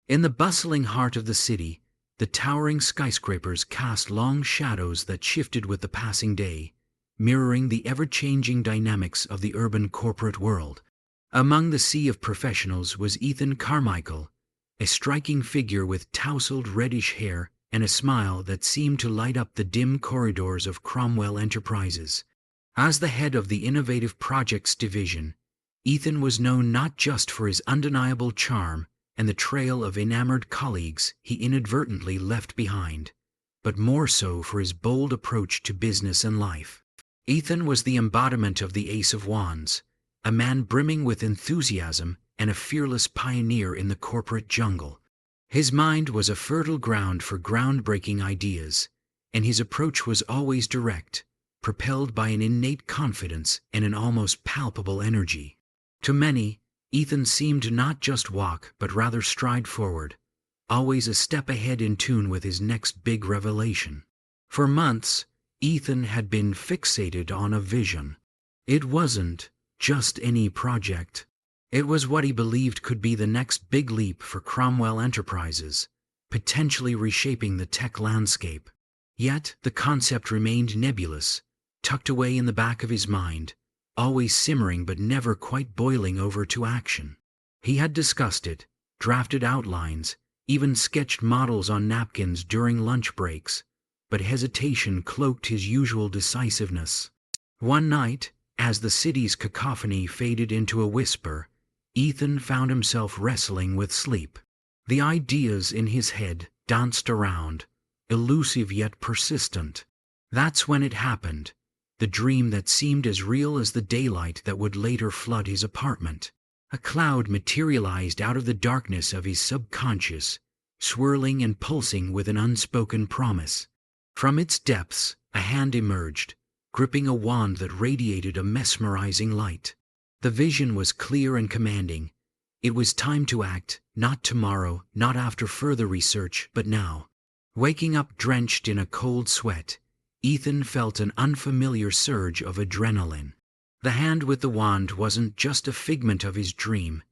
In the bustling heart of the city, the towering skyscrapers cast long shadows that shifted with the passing day, mirroring the ever-changing dynamics of the urban corporate world. Among the sea of professionals was Ethan Carmichael, a striking figure with tousled reddish hair and a smile that seemed to light up the dim corridors of Cromwell Enterprises. As the head of the Innovative Projects Division, Ethan was known not just for his undeniable charm and the trail of enamored colleagues he inadvertently left behind, but more so for his bold approach to business and life. Ethan was the embodiment of the Ace of Wands, a man brimming with enthusiasm and a fearless pioneer in the corporate jungle. His mind was a fertile ground for groundbreaking ideas, and his approach was always direct, propelled by an innate confidence and an almost palpable energy. To many, Ethan seemed to not just walk but rather stride forward, always a step ahead in tune with his next big revelation. For months, Ethan had been fixated on a vision. It wasn't just any project. It was what he believed could be the next big leap for Cromwell Enterprises, potentially reshaping the tech landscape. Yet the concept remained nebulous, tucked away in the back of his mind, always simmering but never quite boiling over to action. He had discussed it, drafted outlines, even sketched models on napkins during lunch breaks, but hesitation cloaked his usual decisiveness. One night, as the city's cacophony faded into a whisper, Ethan found himself wrestling with sleep. The ideas in his head danced around, elusive yet persistent. That's when it happened, the dream that seemed as real as the daylight that would later flood his apartment. A cloud materialized out of the darkness of his subconscious, swirling and pulsing with an unspoken promise. From its depths, a hand emerged, gripping a wand that radiated a mesmerizing light. The vision was clear and commanding. It was time to act, not tomorrow, not after further research, but now. Waking up drenched in a cold sweat, Ethan felt an unfamiliar surge of adrenaline. The hand with the wand wasn't just a figment of his dream.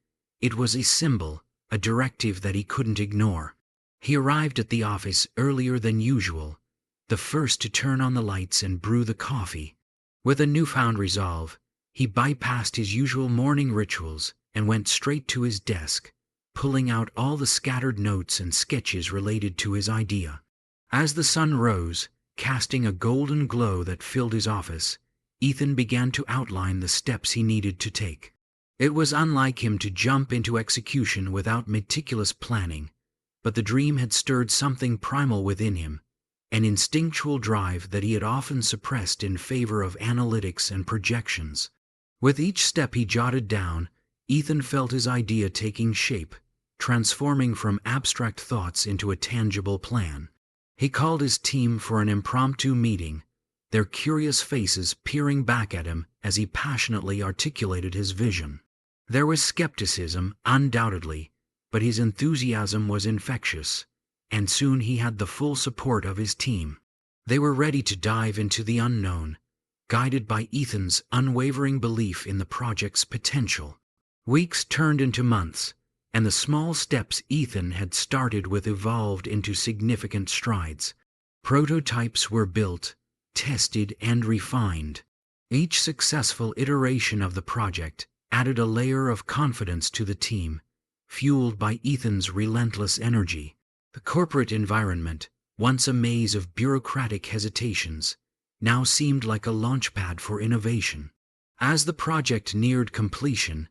It was a symbol, a directive that he couldn't ignore. He arrived at the office earlier than usual, the first to turn on the lights and brew the coffee. With a newfound resolve, he bypassed his usual morning rituals and went straight to his desk, pulling out all the scattered notes and sketches related to his idea. As the sun rose, casting a golden glow that filled his office, Ethan began to outline the steps he needed to take. It was unlike him to jump into execution without meticulous planning, but the dream had stirred something primal within him, an instinctual drive that he had often suppressed in favor of analytics and projections. With each step he jotted down, Ethan felt his idea taking shape, transforming from abstract thoughts into a tangible plan. He called his team for an impromptu meeting, their curious faces peering back at him as he passionately articulated his vision. There was skepticism, undoubtedly, but his enthusiasm was infectious, and soon he had the full support of his team. They were ready to dive into the unknown, guided by Ethan's unwavering belief in the project's potential. Weeks turned into months, and the small steps Ethan had started with evolved into significant strides. Prototypes were built, tested, and refined. Each successful iteration of the project added a layer of confidence to the team, fueled by Ethan's relentless energy. The corporate environment, once a maze of bureaucratic hesitations, now seemed like a launchpad for innovation. As the project neared completion,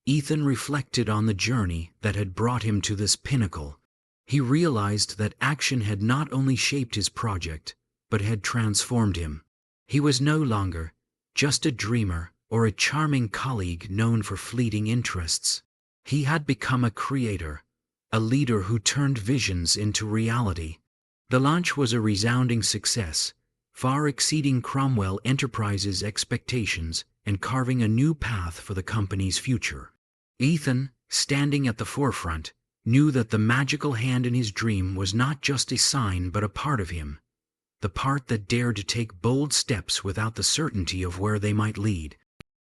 Ethan reflected on the journey that had brought him to this pinnacle. He realized that action had not only shaped his project, but had transformed him. He was no longer just a dreamer or a charming colleague known for fleeting interests. He had become a creator, a leader who turned visions into reality. The launch was a resounding success, far exceeding Cromwell Enterprises' expectations and carving a new path for the company's future. Ethan, standing at the forefront, knew that the magical hand in his dream was not just a sign but a part of him, the part that dared to take bold steps without the certainty of where they might lead.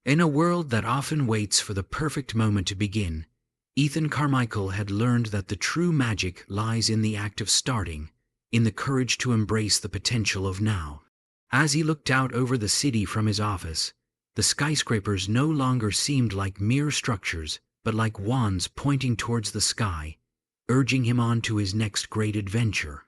In a world that often waits for the perfect moment to begin, Ethan Carmichael had learned that the true magic lies in the act of starting, in the courage to embrace the potential of now. As he looked out over the city from his office, the skyscrapers no longer seemed like mere structures, but like wands pointing towards the sky, urging him on to his next great adventure.